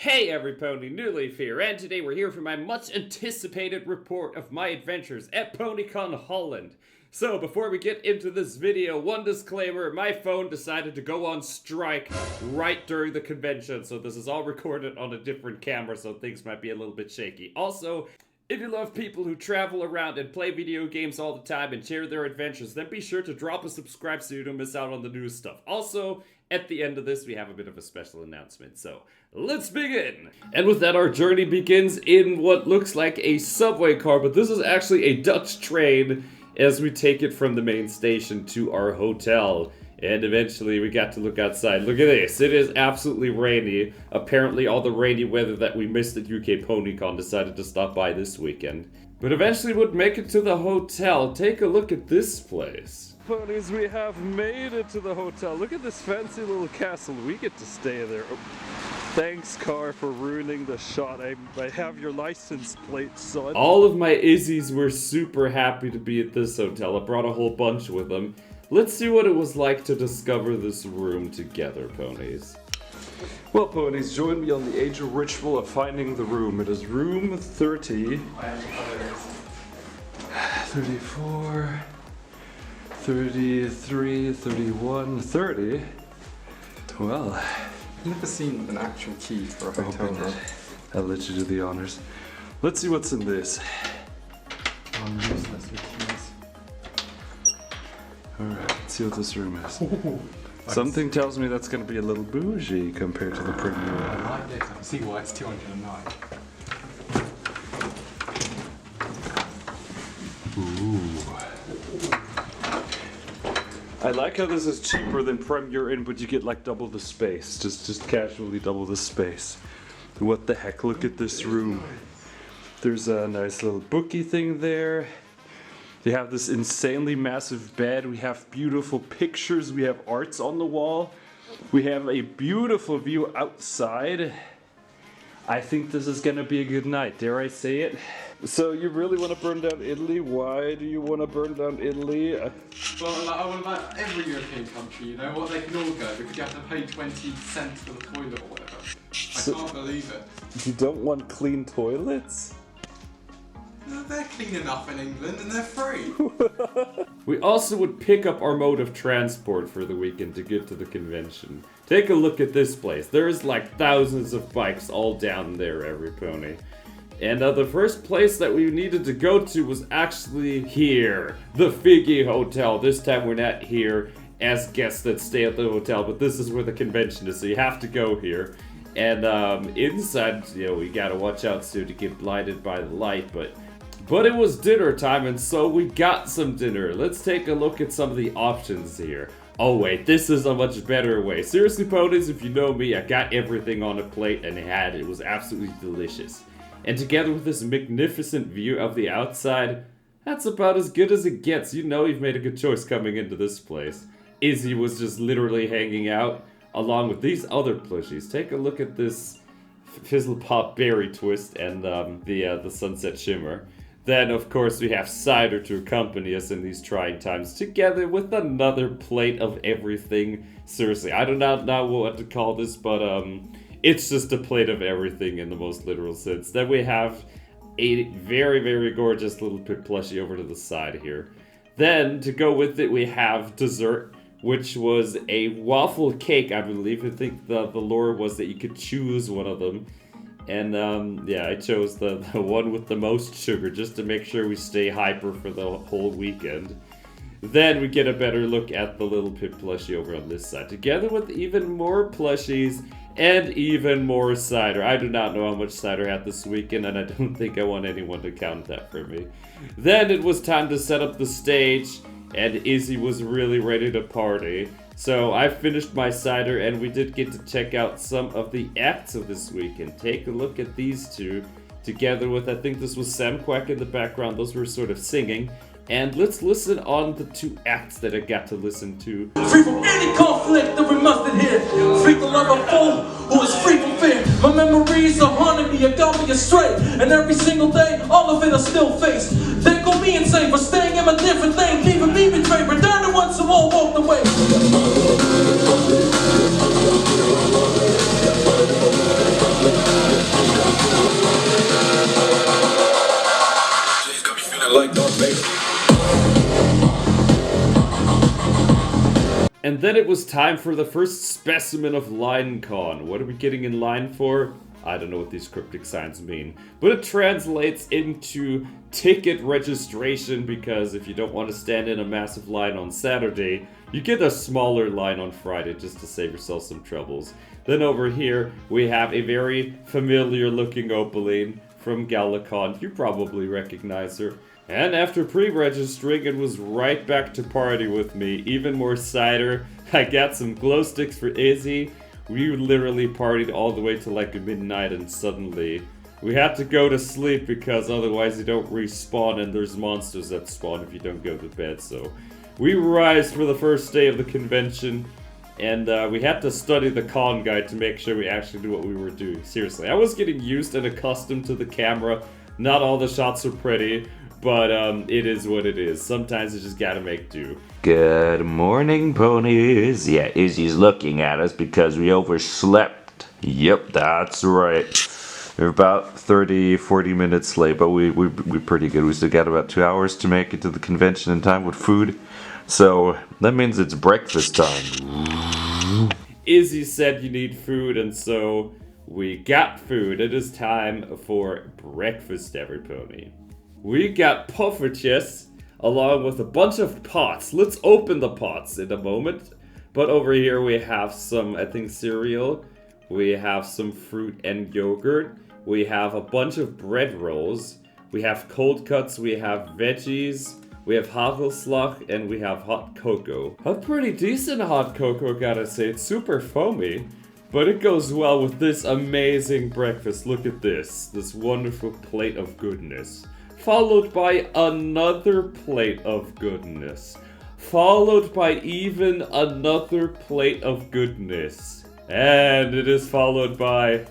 Hey everybody, Newleaf here, and today we're here for my much anticipated report of my adventures at Ponycon Holland. So before we get into this video, one disclaimer, my phone decided to go on strike right during the convention, so this is all recorded on a different camera, so things might be a little bit shaky. Also, if you love people who travel around and play video games all the time and share their adventures, then be sure to drop a subscribe so you don't miss out on the new stuff. Also, at the end of this, we have a bit of a special announcement, so let's begin! And with that, our journey begins in what looks like a subway car, but this is actually a Dutch train as we take it from the main station to our hotel. And eventually we got to look outside. Look at this, it is absolutely rainy. Apparently all the rainy weather that we missed at UK Ponycon decided to stop by this weekend. But eventually we'd make it to the hotel. Take a look at this place. Ponies, we have made it to the hotel. Look at this fancy little castle. We get to stay there. Oh, thanks, car, for ruining the shot. I have your license plate, son. All of my Izzies were super happy to be at this hotel. I brought a whole bunch with them. Let's see what it was like to discover this room together, ponies. Well, ponies, join me on the age of ritual of finding the room. It is room 30, 34, 33, 31, 30. Well, I've never seen an actual key for a hotel room. I'll let you do the honors. Let's see what's in this. I'm useless with keys. Alright, let's see what this room is. Something tells me that's going to be a little bougie compared to the premium room. I like this. I can see why it's 209. Ooh. I like how this is cheaper than Premier Inn, but you get like double the space. Just casually double the space. What the heck, look at this room. There's a nice little bookie thing there. They have this insanely massive bed. We have beautiful pictures. We have arts on the wall. We have a beautiful view outside. I think this is gonna be a good night, dare I say it? So you really want to burn down Italy? Why do you want to burn down Italy? Well, I want about every European country, you know, what they can all go because you have to pay 20 cents for the toilet or whatever. I can't believe it. You don't want clean toilets? No, they're clean enough in England and they're free. We also would pick up our mode of transport for the weekend to get to the convention. Take a look at this place. There's like thousands of bikes all down there, every pony. And the first place that we needed to go to was actually here, the Figgy Hotel. This time we're not here as guests that stay at the hotel, but this is where the convention is, so you have to go here. And inside, you know, we gotta watch out so to get blinded by the light, but it was dinner time, and so we got some dinner. Let's take a look at some of the options here. Oh wait, this is a much better way. Seriously, ponies, if you know me, I got everything on a plate and it was absolutely delicious. And together with this magnificent view of the outside, that's about as good as it gets. You know you've made a good choice coming into this place. Izzy was just literally hanging out along with these other plushies. Take a look at this Fizzle Pop Berry Twist and the Sunset Shimmer. Then, of course, we have cider to accompany us in these trying times, together with another plate of everything. Seriously, I do not know what to call this, but it's just a plate of everything in the most literal sense. Then we have a very, very gorgeous little pit plushie over to the side here. Then, to go with it, we have dessert, which was a waffle cake, I believe. I think the lore was that you could choose one of them. And yeah, I chose the one with the most sugar just to make sure we stay hyper for the whole weekend. Then we get a better look at the little pit plushie over on this side, together with even more plushies and even more cider. I do not know how much cider I had this weekend, and I don't think I want anyone to count that for me. Then it was time to set up the stage, and Izzy was really ready to party. So I finished my cider, and we did get to check out some of the acts of this weekend. Take a look at these two, together with, I think this was Sam Quack in the background. Those were sort of singing. And let's listen on the two acts that I got to listen to. Free from any conflict that we must adhere. Free to love a fool who is free from fear. My memories are haunting me, a got me astray. And every single day, all of it I still face. They call me insane for staying in a different lane, leaving me betrayed. But they're the ones who all walked away. And then it was time for the first specimen of LineCon. What are we getting in line for? I don't know what these cryptic signs mean, but it translates into ticket registration, because if you don't want to stand in a massive line on Saturday, you get a smaller line on Friday just to save yourself some troubles. Then over here, we have a very familiar looking Opaline from Galacon. You probably recognize her. And after pre-registering, it was right back to party with me. Even more cider. I got some glow sticks for Izzy. We literally partied all the way to like midnight, and suddenly we had to go to sleep because otherwise you don't respawn, and there's monsters that spawn if you don't go to bed. So we rise for the first day of the convention, and we had to study the con guide to make sure we actually do what we were doing. Seriously, I was getting used and accustomed to the camera. Not all the shots are pretty, but it is what it is. Sometimes you just gotta make do. Good morning, ponies. Yeah, Izzy's looking at us because we overslept. Yep, that's right. We're about 30-40 minutes late, but we're pretty good. We still got about 2 hours to make it to the convention in time with food. So that means it's breakfast time. Izzy said you need food, and so we got food. It is time for breakfast, every pony. We got puffer chests along with a bunch of pots. Let's open the pots in a moment. But over here we have some, I think, cereal. We have some fruit and yogurt. We have a bunch of bread rolls. We have cold cuts. We have veggies. We have hagelslag, and we have hot cocoa. A pretty decent hot cocoa, gotta say. It's super foamy, but it goes well with this amazing breakfast. Look at this. This wonderful plate of goodness. Followed by another plate of goodness. Followed by even another plate of goodness. And it is followed by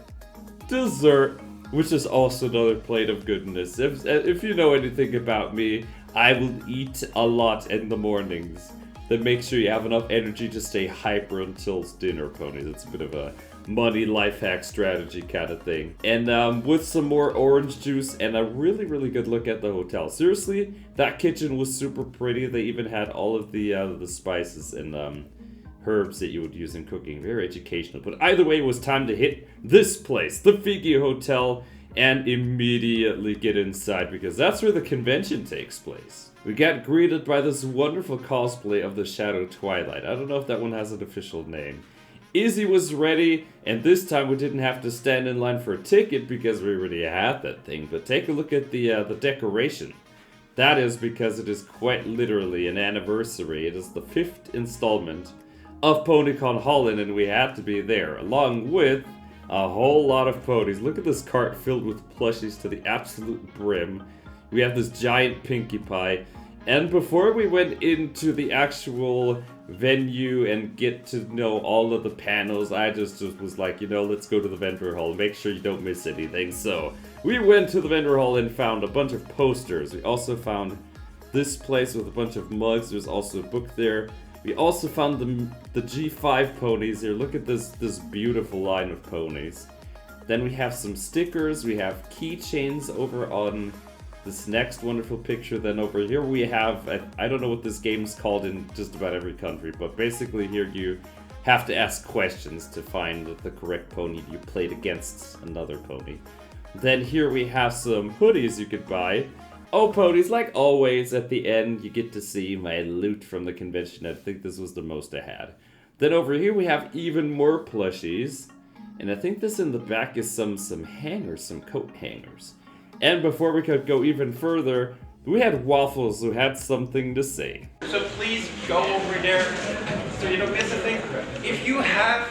dessert, which is also another plate of goodness. If you know anything about me, I will eat a lot in the mornings. Then make sure you have enough energy to stay hyper until dinner, ponies. It's a bit of a money life hack strategy kind of thing. And with some more orange juice and a really, really good look at the hotel. Seriously, that kitchen was super pretty. They even had all of the spices and herbs that you would use in cooking. Very educational. But either way, it was time to hit this place, the Figgy Hotel, and immediately get inside because that's where the convention takes place. We got greeted by this wonderful cosplay of the Shadow Twilight. I don't know if that one has an official name. Izzy was ready, and this time we didn't have to stand in line for a ticket because we already had that thing. But take a look at the decoration. That is because it is quite literally an anniversary. It is the 5th installment of Ponycon Holland, and we had to be there, along with a whole lot of ponies. Look at this cart filled with plushies to the absolute brim. We have this giant Pinkie Pie. And before we went into the actual venue and get to know all of the panels, I just was like, you know, let's go to the vendor hall. Make sure you don't miss anything. So we went to the vendor hall and found a bunch of posters. We also found this place with a bunch of mugs. There's also a book there. We also found the G5 ponies here. Look at this beautiful line of ponies. Then we have some stickers. We have keychains over on this next wonderful picture. Then over here we have, I don't know what this game's called in just about every country, but basically here you have to ask questions to find the correct pony you played against another pony. Then here we have some hoodies you could buy. Oh, ponies, like always, at the end you get to see my loot from the convention. I think this was the most I had. Then over here we have even more plushies. And I think this in the back is some hangers, some coat hangers. And before we could go even further, we had Waffles who had something to say. So please go over there so you don't miss a thing. If you have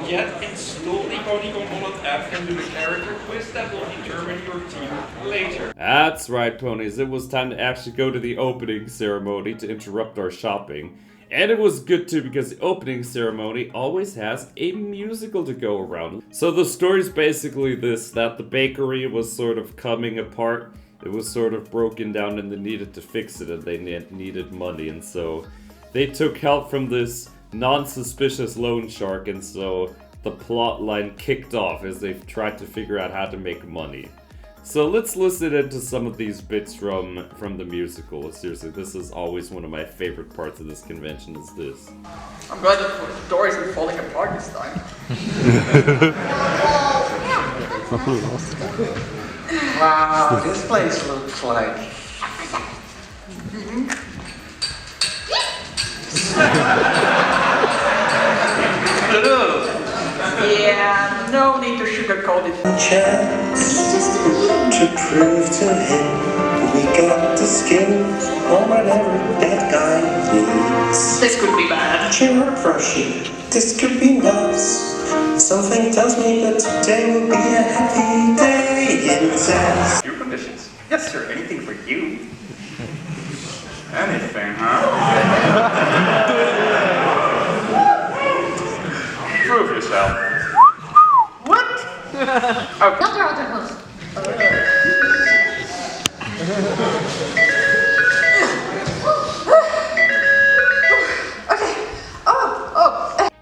yet installed the Ponycon Holland app and do the character quiz, that will determine your team later. That's right, ponies. It was time to actually go to the opening ceremony to interrupt our shopping. And it was good too because the opening ceremony always has a musical to go around. So the story's basically this, that the bakery was sort of coming apart. It was sort of broken down and they needed to fix it and they needed money. And so they took help from this non-suspicious loan shark, and so the plot line kicked off as they tried to figure out how to make money. So let's listen into some of these bits from the musical. Seriously, this is always one of my favorite parts of this convention is this. I'm glad the door isn't falling apart this time. Wow, this place looks like... Yeah, no need to sugarcoat it. Chance to prove to him we got the skills or whatever that guy needs. This could be bad. Cheer up, Froshy. This could be nice. Something tells me that today will be a happy day in Zeist. Your conditions. Yes, sir. Anything for you. Anything, huh? Prove yourself. What? Other host.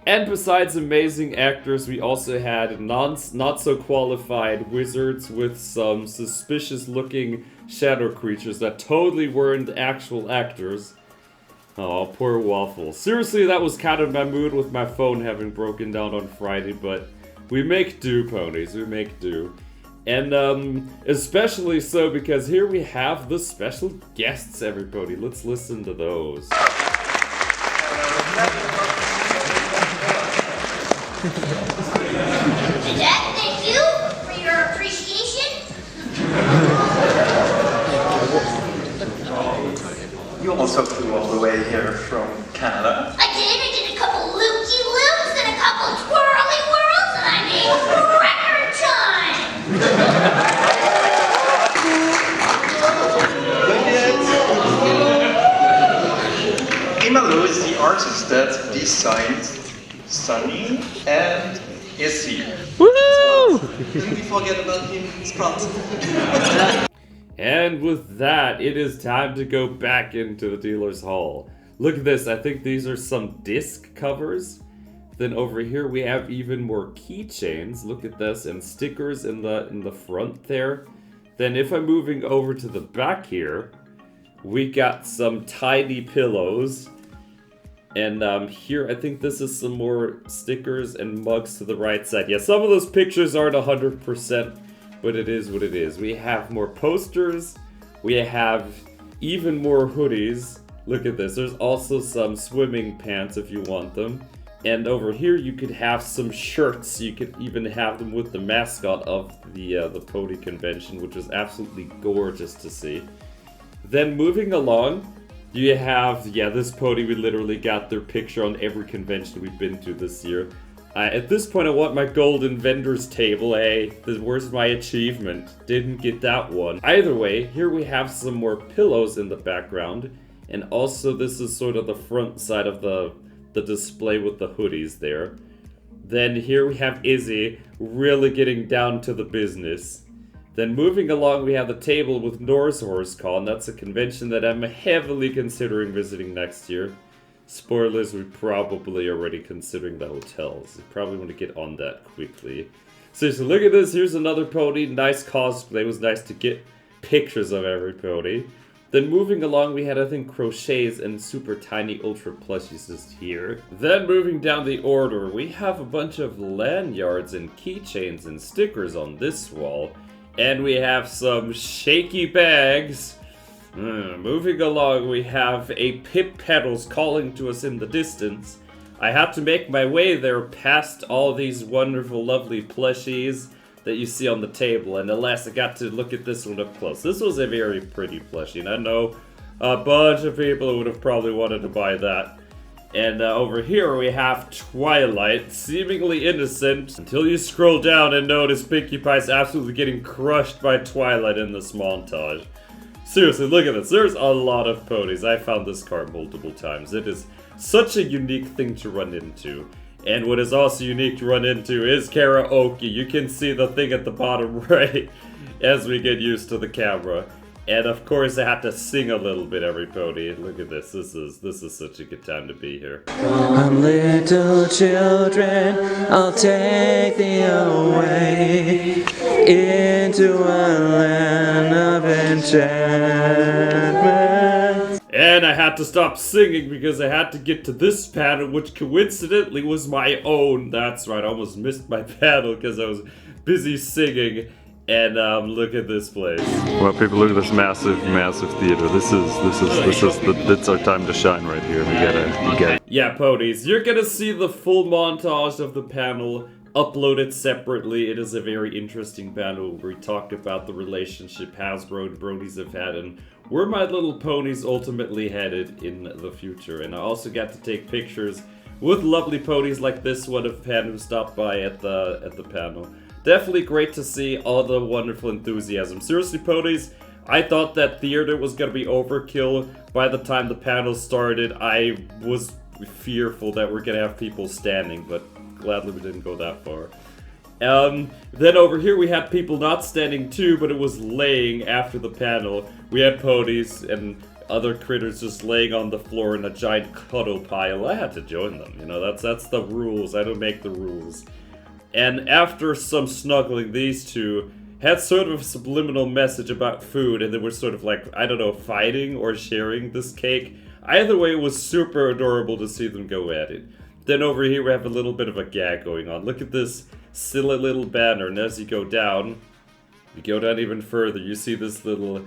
And besides amazing actors, we also had not so qualified wizards with some suspicious looking shadow creatures that totally weren't actual actors. Oh, poor Waffle. Seriously, that was kind of my mood with my phone having broken down on Friday, but we make do, ponies, we make do. And especially so because here we have the special guests, everybody. Let's listen to those. Jack, thank you for your appreciation. You also flew all the way here from Canada. I did a couple loopy-loops and a couple twirly whirls, and I made record time. Imalo is the artist that designed Sunny and Izzy. Didn't we forget about him? Sprat. And with that, it is time to go back into the dealer's hall. Look at this, I think these are some disc covers. Then over here we have even more keychains. Look at this, and stickers in the front there. Then if I'm moving over to the back here, we got some tiny pillows. And here, I think this is some more stickers and mugs to the right side. Yeah, some of those pictures aren't 100%, but it is what it is. We have more posters. We have even more hoodies. Look at this. There's also some swimming pants if you want them. And over here, you could have some shirts. You could even have them with the mascot of the Pony convention, which is absolutely gorgeous to see. Then moving along, you have, yeah, this pony, we literally got their picture on every convention we've been to this year. At this point, I want my golden vendor's table. Hey, where's my achievement? Didn't get that one. Either way, here we have some more pillows in the background. And also, this is sort of the front side of the display with the hoodies there. Then here we have Izzy really getting down to the business. Then moving along, we have the table with Norse Horsecon. That's a convention that I'm heavily considering visiting next year. Spoilers, we're probably already considering the hotels. You probably want to get on that quickly. Seriously, look at this. Here's another pony. Nice cosplay. It was nice to get pictures of every pony. Then moving along, we had, I think, crochets and super tiny ultra plushies just here. Then moving down the order, we have a bunch of lanyards and keychains and stickers on this wall. And we have some shaky bags. Moving along, we have a Pip Pedals calling to us in the distance. I had to make my way there past all these wonderful, lovely plushies that you see on the table. And alas, I got to look at this one up close. This was a very pretty plushie, and I know a bunch of people would have probably wanted to buy that. And over here we have Twilight, seemingly innocent, until you scroll down and notice Pinkie Pie's absolutely getting crushed by Twilight in this montage. Seriously, look at this. There's a lot of ponies. I found this card multiple times. It is such a unique thing to run into. And what is also unique to run into is Karaoke. You can see the thing at the bottom right as we get used to the camera. And of course I had to sing a little bit every pony. Look at this. This is such a good time to be here. Little children, I'll take thee away into a land of enchantment. And I had to stop singing because I had to get to this panel, which coincidentally was my own. That's right, I almost missed my panel because I was busy singing. And look at this place. Well, people, look at this massive theater. That's our time to shine right here. We gotta. Yeah, ponies, you're gonna see the full montage of the panel uploaded separately. It is a very interesting panel where we talked about the relationship Hasbro and Bronies have had and where My Little Ponies ultimately headed in the future. And I also got to take pictures with lovely ponies like this one of Pan who stopped by at the panel. Definitely great to see all the wonderful enthusiasm. Seriously, ponies, I thought that theater was gonna be overkill by the time the panel started. I was fearful that we're gonna have people standing, but gladly we didn't go that far. Then over here we had people not standing too, but it was laying after the panel. We had ponies and other critters just laying on the floor in a giant cuddle pile. I had to join them, you know, that's the rules. I don't make the rules. And after some snuggling, these two had sort of a subliminal message about food, and they were sort of like, I don't know, fighting or sharing this cake. Either way, it was super adorable to see them go at it. Then over here we have a little bit of a gag going on. Look at this silly little banner, and as you go down even further, you see this little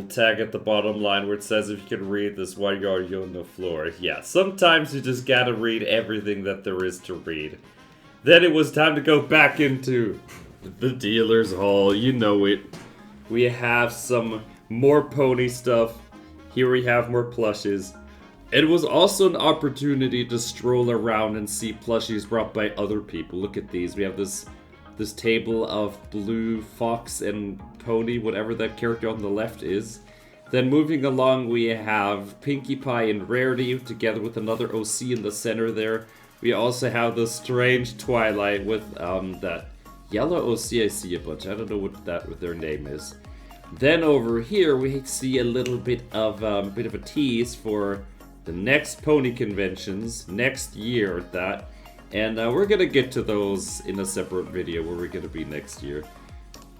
tag at the bottom line where it says if you can read this, why are you on the floor? Yeah, sometimes you just gotta read everything that there is to read. Then it was time to go back into the dealer's hall, you know it. We have some more pony stuff. Here we have more plushes. It was also an opportunity to stroll around and see plushies brought by other people. Look at these. We have this table of Blue Fox and Pony, whatever that character on the left is. Then moving along, we have Pinkie Pie and Rarity together with another OC in the center there. We also have the strange Twilight with that yellow OC I see a bunch. I don't know what their name is. Then over here we see a little bit of a tease for the next pony conventions next year at that. And we're gonna get to those in a separate video where we're gonna be next year.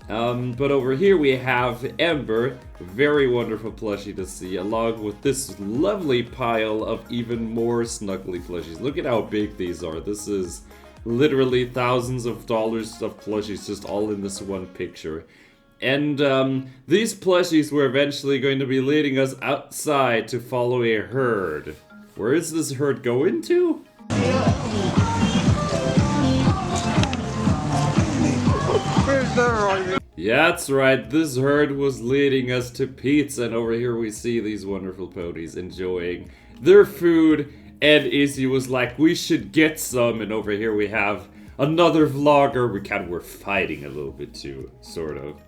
But over here we have Ember, very wonderful plushie to see, along with this lovely pile of even more snuggly plushies. Look at how big these are. This is literally thousands of dollars of plushies just all in this one picture. And these plushies were eventually going to be leading us outside to follow a herd. Where is this herd going to? Yeah, that's right, this herd was leading us to pizza, and over here we see these wonderful ponies enjoying their food, and Izzy was like, we should get some, and over here we have another vlogger. We kind of were fighting a little bit too, sort of,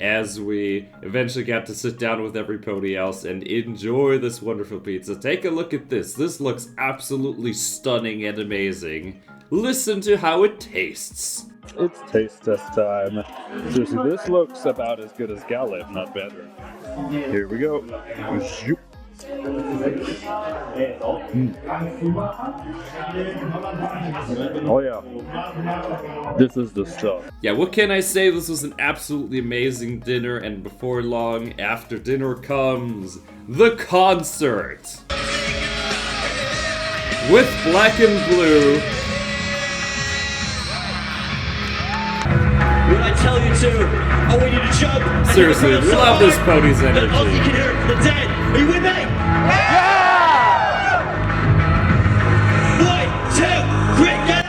as we eventually got to sit down with every pony else and enjoy this wonderful pizza. Take a look at this. This looks absolutely stunning and amazing. Listen to how it tastes. It's taste test time. Seriously, this looks about as good as Gala, if not better. Here we go. Zoop. Oh yeah, this is the stuff. Yeah, what can I say? This was an absolutely amazing dinner, and before long, after dinner comes the concert with Black and Blue. When I tell you to, I want you to jump. Seriously, we love this pony's energy. All you can hear the dead. Are you with me?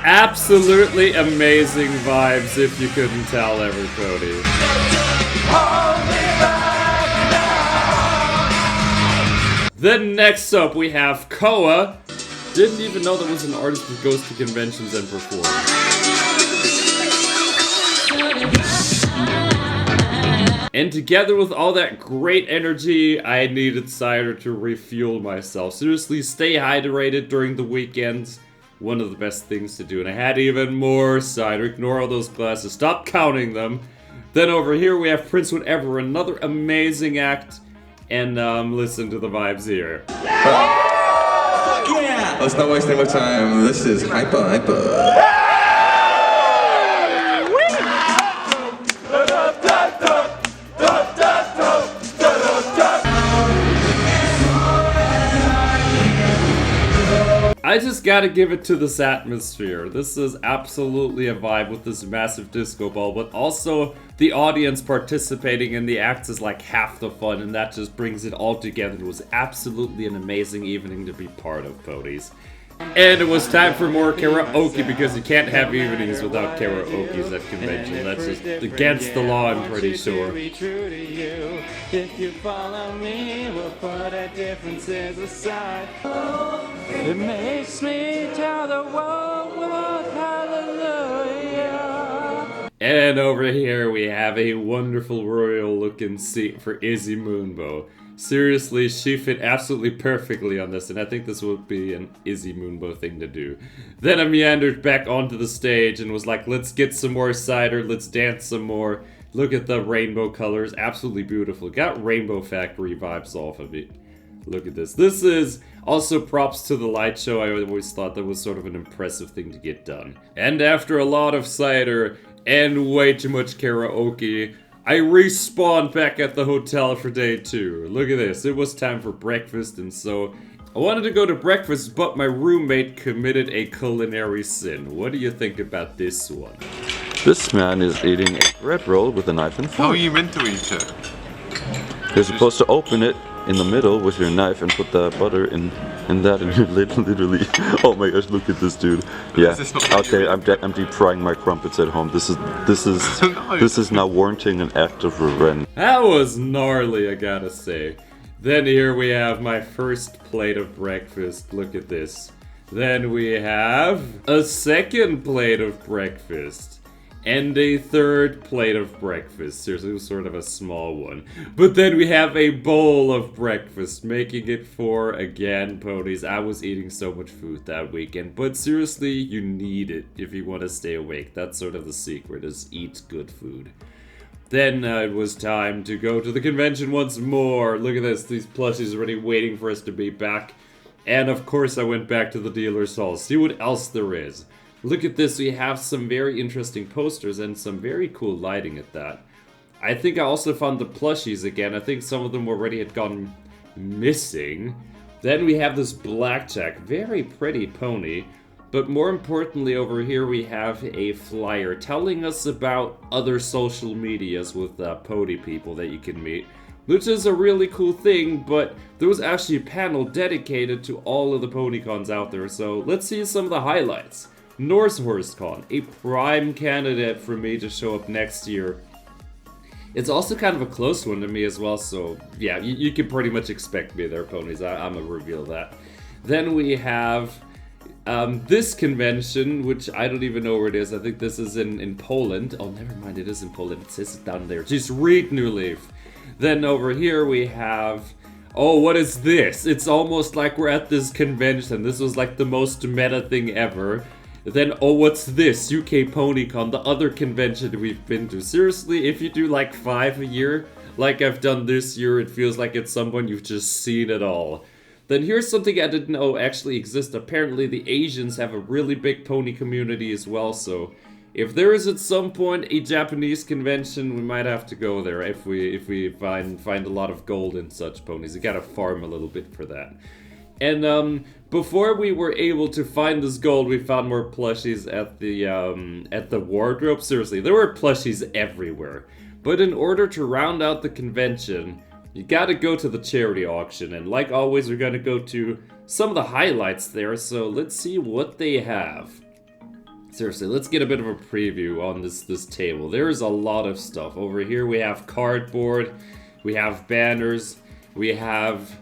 Absolutely amazing vibes, if you couldn't tell, everybody. Then next up we have Koa. Didn't even know there was an artist who goes to conventions and performs. And together with all that great energy, I needed cider to refuel myself. Seriously, stay hydrated during the weekends. One of the best things to do. And I had even more cider. Ignore all those glasses. Stop counting them. Then over here we have Prince Whatever, another amazing act. And listen to the vibes here. Yeah! Let's not waste any more time. This is Hyper. I just gotta give it to this atmosphere. This is absolutely a vibe with this massive disco ball, but also the audience participating in the acts is like half the fun, and that just brings it all together. It was absolutely an amazing evening to be part of, ponies. And it was time for more karaoke, because you can't have evenings without karaoke's at convention. That's just against the law, I'm pretty sure. If you follow me, we'll put our differences aside. It makes me tell the world hallelujah. And over here we have a wonderful royal looking seat for Izzy Moonbow. Seriously, she fit absolutely perfectly on this, and I think this would be an Izzy Moonbow thing to do. Then I meandered back onto the stage and was like, let's get some more cider, let's dance some more. Look at the rainbow colors, absolutely beautiful. Got Rainbow Factory vibes off of it. Look at this. This is also props to the light show. I always thought that was sort of an impressive thing to get done. And after a lot of cider and way too much karaoke, I respawned back at the hotel for day 2. Look at this, it was time for breakfast, and so I wanted to go to breakfast, but my roommate committed a culinary sin. What do you think about this one? This man is eating a bread roll with a knife and fork. How are you meant to eat it? You're supposed to open it in the middle with your knife and put the butter in that, and you're literally, oh my gosh, look at this dude. Yeah, okay, I'm deep frying my crumpets at home. This is now warranting an act of revenge. That was gnarly, I gotta say. Then here we have my first plate of breakfast. Look at this. Then we have a second plate of breakfast. And a third plate of breakfast. Seriously, it was sort of a small one. But then we have a bowl of breakfast, making it 4 again, ponies. I was eating so much food that weekend, but seriously, you need it if you want to stay awake. That's sort of the secret, is eat good food. Then it was time to go to the convention once more. Look at this, these plushies already waiting for us to be back. And of course I went back to the dealer's hall, see what else there is. Look at this, we have some very interesting posters and some very cool lighting at that. I think I also found the plushies again. I think some of them already had gone missing. Then we have this blackjack, very pretty pony. But more importantly, over here we have a flyer telling us about other social medias with pony people that you can meet. Which is a really cool thing, but there was actually a panel dedicated to all of the Ponycons out there. So let's see some of the highlights. NorseHorseCon, a prime candidate for me to show up next year. It's also kind of a close one to me as well, so yeah, you can pretty much expect me there, ponies. I'm gonna reveal that. Then we have this convention, which I don't even know where it is. I think this is in Poland. Oh, never mind, it is in Poland. It says it down there. Just read New Leaf. Then over here we have... Oh, what is this? It's almost like we're at this convention. This was like the most meta thing ever. Then, oh, what's this? UK Ponycon, the other convention we've been to. Seriously, if you do like 5 a year, like I've done this year, it feels like it's someone you've just seen it all. Then here's something I didn't know actually exists. Apparently the Asians have a really big pony community as well, so if there is at some point a Japanese convention, we might have to go there if we find a lot of gold in such ponies. You gotta farm a little bit for that. And before we were able to find this gold, we found more plushies at the wardrobe. Seriously, there were plushies everywhere. But in order to round out the convention, you gotta go to the charity auction. And like always, we're gonna go to some of the highlights there. So let's see what they have. Seriously, let's get a bit of a preview on this table. There's a lot of stuff. Over here we have cardboard, we have banners, we have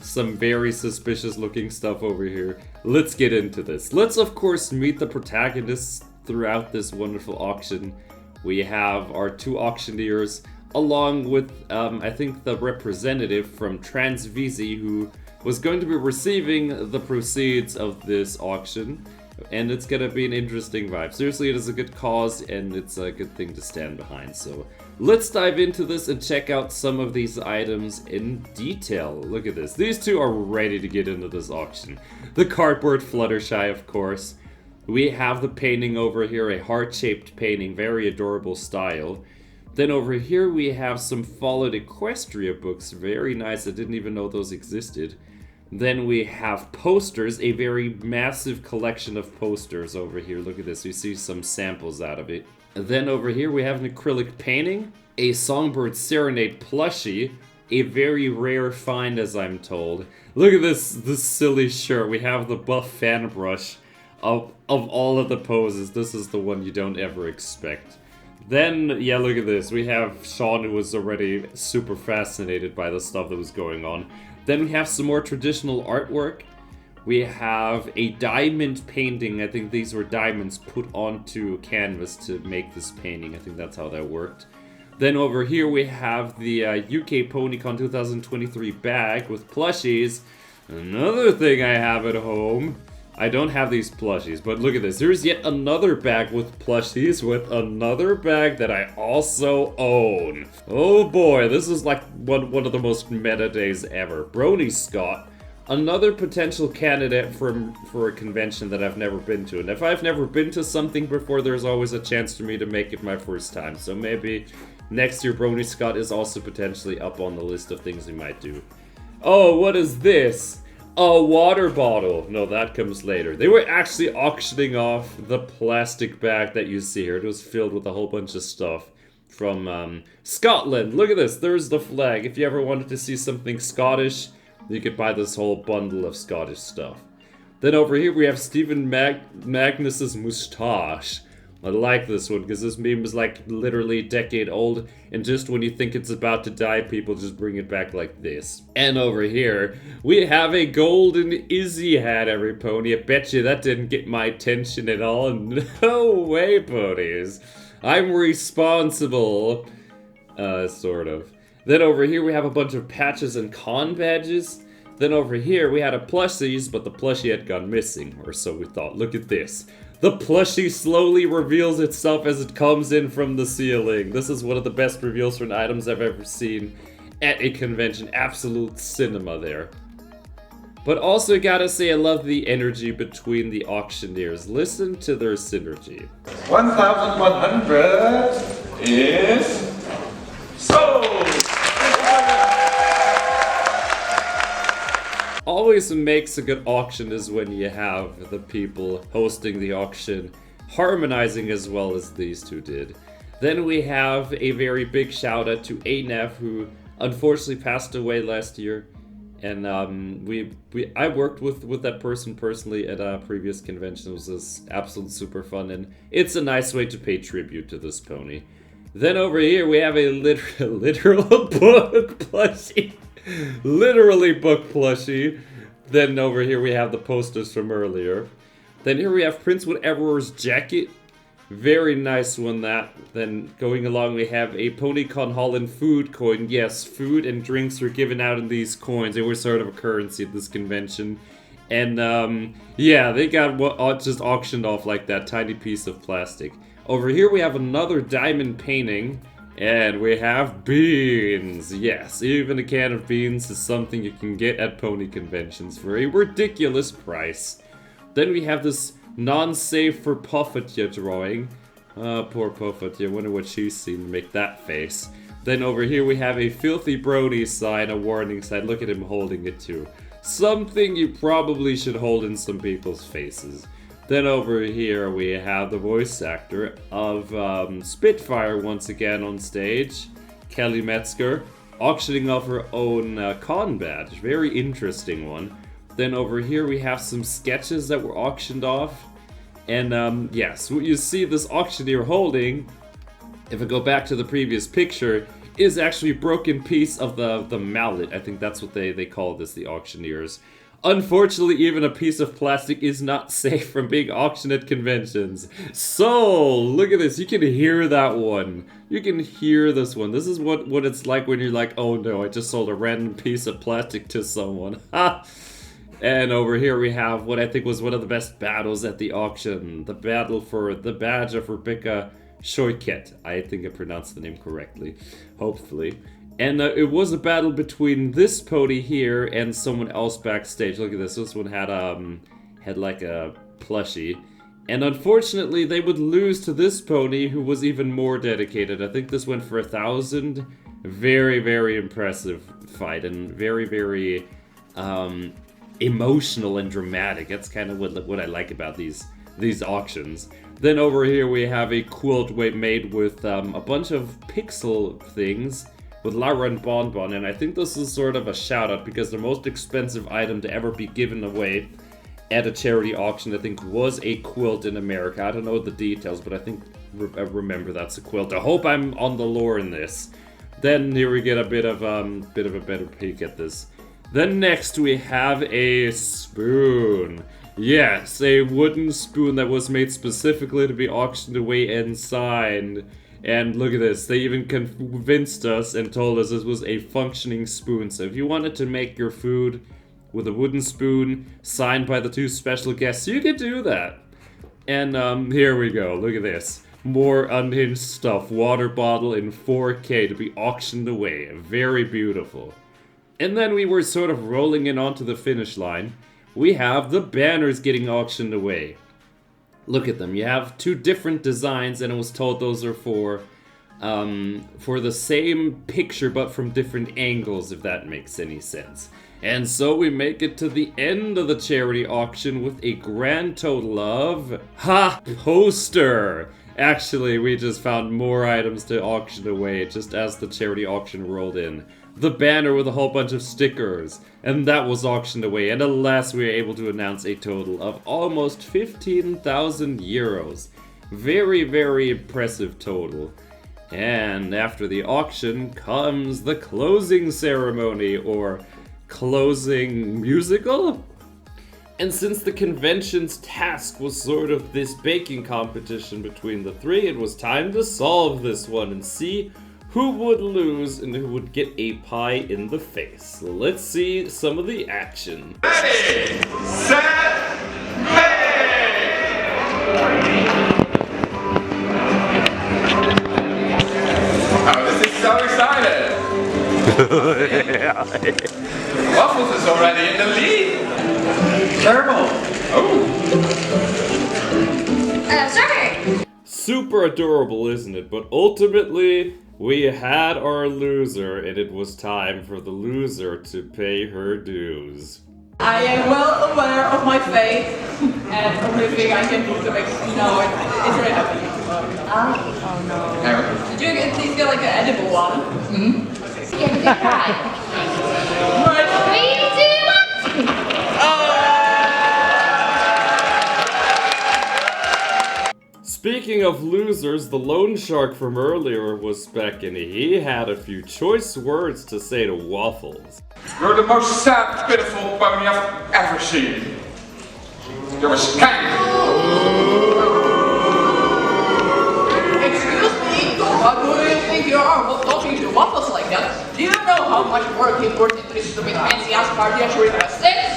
some very suspicious looking stuff over here. Let's get into this. Let's of course meet the protagonists throughout this wonderful auction. We have our 2 auctioneers along with I think the representative from Transvisi who was going to be receiving the proceeds of this auction. and it's gonna be an interesting vibe. Seriously, it is a good cause, and it's a good thing to stand behind. So let's dive into this and check out some of these items in detail. Look at this. These two are ready to get into this auction. The cardboard Fluttershy, of course. We have the painting over here, a heart-shaped painting, very adorable style. Then over here we have some Fallout Equestria books, very nice, I didn't even know those existed. Then we have posters, a very massive collection of posters over here, look at this, you see some samples out of it. Then over here we have an acrylic painting, a Songbird Serenade plushie, a very rare find as I'm told. Look at this silly shirt, we have the buff fan brush. Of all of the poses, this is the one you don't ever expect. Then, yeah, look at this. We have Sean, who was already super fascinated by the stuff that was going on. Then we have some more traditional artwork. We have a diamond painting. I think these were diamonds put onto canvas to make this painting. I think that's how that worked. Then over here we have the UK Ponycon 2023 bag with plushies. Another thing I have at home. I don't have these plushies, but look at this. Here's yet another bag with plushies with another bag that I also own. Oh boy, this is like one of the most meta days ever. Brony Scott, another potential candidate for a convention that I've never been to. And if I've never been to something before, there's always a chance for me to make it my first time. So maybe next year Brony Scott is also potentially up on the list of things we might do. Oh, what is this? A water bottle. No, that comes later. They were actually auctioning off the plastic bag that you see here. It was filled with a whole bunch of stuff from Scotland. Look at this. There's the flag. If you ever wanted to see something Scottish, you could buy this whole bundle of Scottish stuff. Then over here we have Stephen Magnus's moustache. I like this one because this meme is like literally a decade old, and just when you think it's about to die, people just bring it back like this. And over here, we have a golden Izzy hat, every pony. I bet you that didn't get my attention at all. No way, ponies. I'm responsible. Sort of. Then over here, we have a bunch of patches and con badges. Then over here, we had a plushies, but the plushie had gone missing, or so we thought. Look at this. The plushie slowly reveals itself as it comes in from the ceiling. This is one of the best reveals for items I've ever seen at a convention. Absolute cinema there. But also gotta say I love the energy between the auctioneers. Listen to their synergy. 1,100 is sold! Always makes a good auction is when you have the people hosting the auction harmonizing as well as these two did. Then we have a very big shout out to ANEF, who unfortunately passed away last year. And I worked with that person personally at a previous convention. It was just absolute super fun, and it's a nice way to pay tribute to this pony. Then over here we have a literal book plushie. Literally book plushie. Then over here we have the posters from earlier. Then here we have Prince Whatever's jacket. Very nice one that. Then going along we have a Ponycon Holland food coin. Yes, food and drinks were given out in these coins. They were sort of a currency at this convention. And yeah, they got just auctioned off like that tiny piece of plastic. Over here we have another diamond painting. And we have beans. Yes, even a can of beans is something you can get at pony conventions for a ridiculous price. Then we have this non-safe for Puffertje drawing. Poor Puffertje, I wonder what she's seen to make that face. Then over here we have a filthy brony sign, a warning sign. Look at him holding it too. Something you probably should hold in some people's faces. Then over here we have the voice actor of Spitfire once again on stage, Kelly Metzger, auctioning off her own con badge. Very interesting one. Then over here we have some sketches that were auctioned off. And yes, what you see this auctioneer holding, if I go back to the previous picture, is actually a broken piece of the mallet. I think that's what they call this, the auctioneers. Unfortunately, even a piece of plastic is not safe from being auctioned at conventions. So, look at this. You can hear that one. You can hear this one. This is what it's like when you're like, oh no, I just sold a random piece of plastic to someone. Ha! And over here we have what I think was one of the best battles at the auction. The battle for the badge of Rebecca Shoiket. I think I pronounced the name correctly, hopefully. And it was a battle between this pony here and someone else backstage. Look at this. This one had like a plushie. And unfortunately, they would lose to this pony who was even more dedicated. I think this went for 1,000. Very, very impressive fight and very, very emotional and dramatic. That's kind of what I like about these auctions. Then over here we have a quilt made with a bunch of pixel things with Lara and Bonbon, and I think this is sort of a shout out because the most expensive item to ever be given away at a charity auction, I think, was a quilt in America. I don't know the details, but I think I remember that's a quilt. I hope I'm on the lore in this. Then here we get a bit of a better peek at this. Then next we have a spoon. Yes, a wooden spoon that was made specifically to be auctioned away and signed. And look at this, they even convinced us and told us this was a functioning spoon. So if you wanted to make your food with a wooden spoon signed by the two special guests, you could do that. And here we go, look at this. More unhinged stuff, water bottle in 4K to be auctioned away. Very beautiful. And then we were sort of rolling in onto the finish line. We have the banners getting auctioned away. Look at them. You have two different designs, and it was told those are for the same picture but from different angles, if that makes any sense. And so we make it to the end of the charity auction with a grand total of poster. Actually, we just found more items to auction away just as the charity auction rolled in. The banner with a whole bunch of stickers, and that was auctioned away, and alas we were able to announce a total of almost 15,000 euros. Very, very impressive total. And after the auction comes the closing ceremony, or closing musical? And since the convention's task was sort of this baking competition between the three, it was time to solve this one and see who would lose and who would get a pie in the face. So let's see some of the action. Ready, set, play! Oh, this is so excited! Waffles is already in the lead! Terrible! Oh! Sorry! Super adorable, isn't it? But ultimately, we had our loser, and it was time for the loser to pay her dues. I am well aware of my fate, and everything I can do to make you know it's very happy. Oh no. Did you at least get like an edible one? Mm-hmm. Yeah, good try. Right. 3, 2, 1! Speaking of losers, the loan shark from earlier was back and he had a few choice words to say to Waffles. You're the most sad, pitiful pony I've ever seen. You're a skank. Excuse me, what do you think you are talking to Waffles like that? Do you know how much work he put into this stupid fancy ass party that you requested?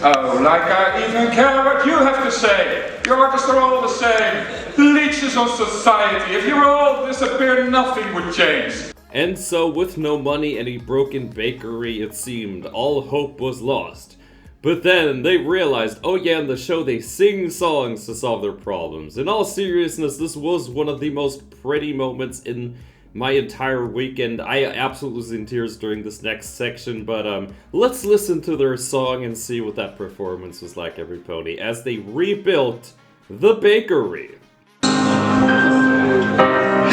Oh, like I even care what you have to say. Your artists are all the same. Leeches on society. If you were all disappeared, nothing would change. And so, with no money and a broken bakery, it seemed all hope was lost. But then they realized, oh yeah, in the show they sing songs to solve their problems. In all seriousness, this was one of the most pretty moments in my entire weekend. I absolutely was in tears during this next section, but let's listen to their song and see what that performance was like, every pony, as they rebuilt the bakery.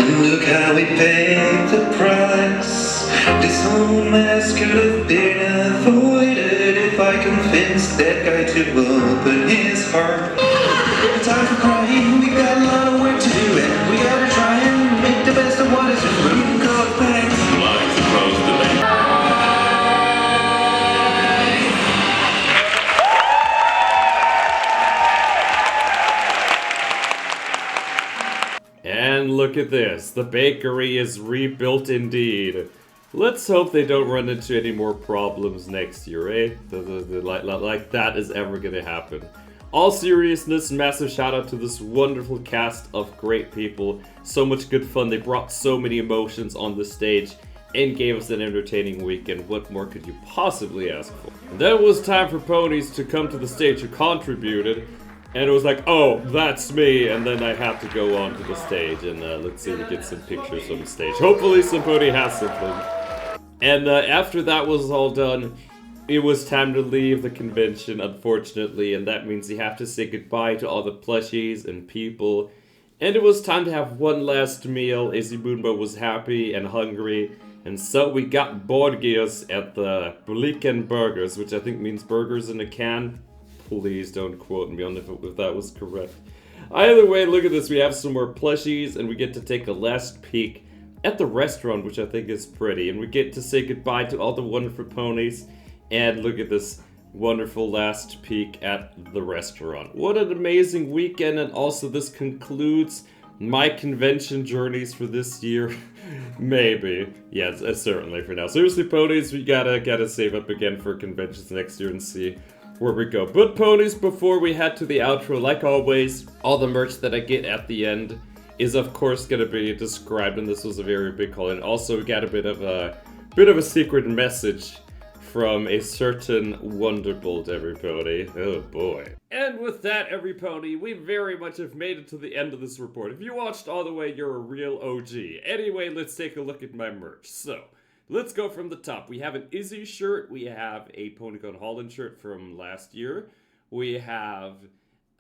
And look how we paid the price. This whole mess could have been avoided if I convinced that guy to open his heart. No time for crying, we got a lot of work to do, and we gotta try and make the best of what is in room called thanks. Lines across the lane. And look at this, the bakery is rebuilt indeed. Let's hope they don't run into any more problems next year, eh? Like that is ever gonna happen. All seriousness, massive shout out to this wonderful cast of great people. So much good fun. They brought so many emotions on the stage and gave us an entertaining weekend. What more could you possibly ask for? And then it was time for ponies to come to the stage who contributed. And it was like, oh, that's me, and then I have to go on to the stage, and let's see if we get some pictures on the stage. Hopefully some pony has something. And after that was all done, it was time to leave the convention, unfortunately, and that means you have to say goodbye to all the plushies and people. And it was time to have one last meal. Izzy Moonbo was happy and hungry, and so we got Borgias at the Bliken Burgers, which I think means burgers in a can. Please don't quote me on if that was correct. Either way, look at this. We have some more plushies, and we get to take a last peek at the restaurant, which I think is pretty. And we get to say goodbye to all the wonderful ponies. And look at this wonderful last peek at the restaurant. What an amazing weekend, and also this concludes my convention journeys for this year. Maybe. Yeah, certainly for now. Seriously, ponies, we gotta save up again for conventions next year and see where we go. But ponies, before we head to the outro, like always, all the merch that I get at the end is of course gonna be described, and this was a very big call. And also we got a bit of a secret message from a certain Wonderbolt, everybody. Oh boy. And with that, everybody, we very much have made it to the end of this report. If you watched all the way, you're a real OG. Anyway, let's take a look at my merch. So, let's go from the top. We have an Izzy shirt. We have a Ponycon Holland shirt from last year. We have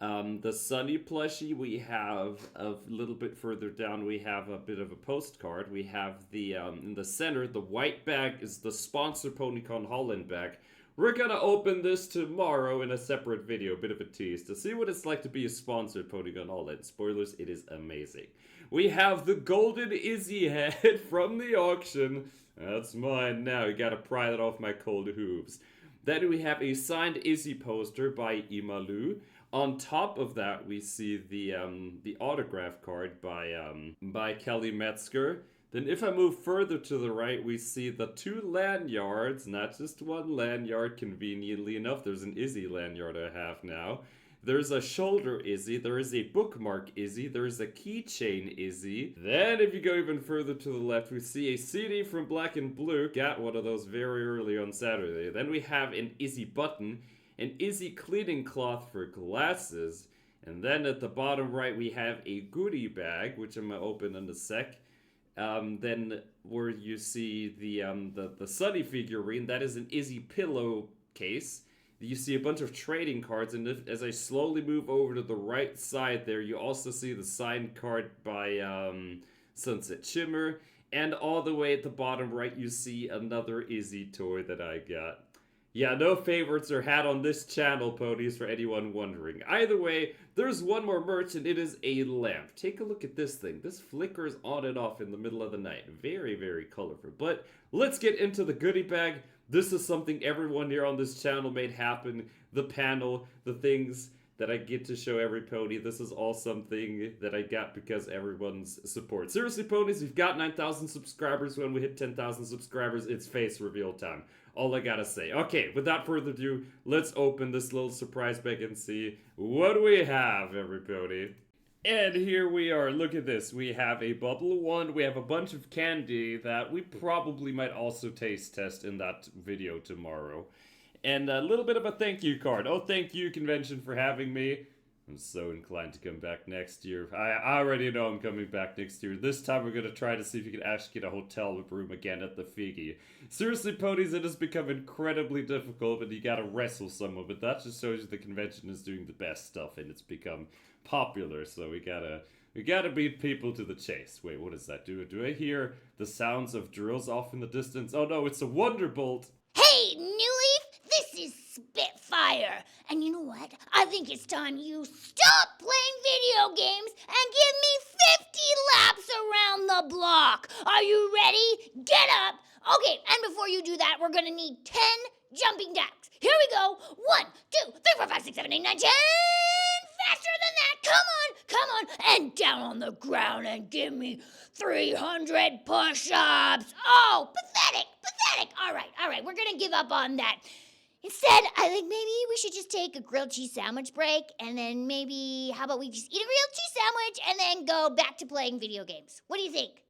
the Sunny plushie. We have a little bit further down, we have a bit of a postcard. We have the, in the center, the white bag is the sponsor Ponycon Holland bag. We're gonna open this tomorrow in a separate video, a bit of a tease, to see what it's like to be a sponsored Ponycon Holland. Spoilers, it is amazing. We have the golden Izzy head from the auction. That's mine now. You gotta pry that off my cold hooves. Then we have a signed Izzy poster by Imalu. On top of that, we see the autograph card by Kelly Metzger. Then if I move further to the right, we see the 2 lanyards, not just 1 lanyard, conveniently enough. There's an Izzy lanyard I have now. There's a shoulder Izzy, there is a bookmark Izzy, there's a keychain Izzy. Then if you go even further to the left, we see a CD from Black and Blue. Got one of those very early on Saturday. Then we have an Izzy button, an Izzy cleaning cloth for glasses. And then at the bottom right, we have a goodie bag, which I'm gonna open in a sec. Then where you see the Sunny figurine, that is an Izzy pillowcase. You see a bunch of trading cards, and as I slowly move over to the right side there, you also see the signed card by Sunset Shimmer, and all the way at the bottom right, you see another Izzy toy that I got. Yeah, no favorites are had on this channel, ponies, for anyone wondering. Either way, there's one more merch, and it is a lamp. Take a look at this thing. This flickers on and off in the middle of the night. Very, very colorful. But let's get into the goodie bag. This is something everyone here on this channel made happen. The panel, the things that I get to show every pony. This is all something that I got because everyone's support. Seriously, ponies, we've got 9,000 subscribers. When we hit 10,000 subscribers, it's face reveal time. All I gotta say. Okay, without further ado, let's open this little surprise bag and see what we have, everybody. And here we are. Look at this. We have a bubble wand. We have a bunch of candy that we probably might also taste test in that video tomorrow. And a little bit of a thank you card. Oh, thank you, convention, for having me. I'm so inclined to come back next year. I already know I'm coming back next year. This time we're going to try to see if we can actually get a hotel room again at the Figgy. Seriously, ponies, it has become incredibly difficult, and you got to wrestle someone. But that just shows you the convention is doing the best stuff, and it's become popular. So we gotta beat people to the chase. Wait, what is that? Do I hear the sounds of drills off in the distance? Oh no, it's a Wonderbolt. Hey, New Leaf, this is Spitfire. And you know what? I think it's time you stop playing video games and give me 50 laps around the block. Are you ready? Get up. Okay, and before you do that, we're gonna need 10 jumping jacks. Here we go. 1, 2, 3, 4, 5, 6, 7, 8, 9, 10. Faster than that. Come on. And down on the ground and give me 300 push-ups. Oh, pathetic. All right, we're gonna give up on that. Instead, I think maybe we should just take a grilled cheese sandwich break, and then maybe, how about we just eat a grilled cheese sandwich and then go back to playing video games? What do you think?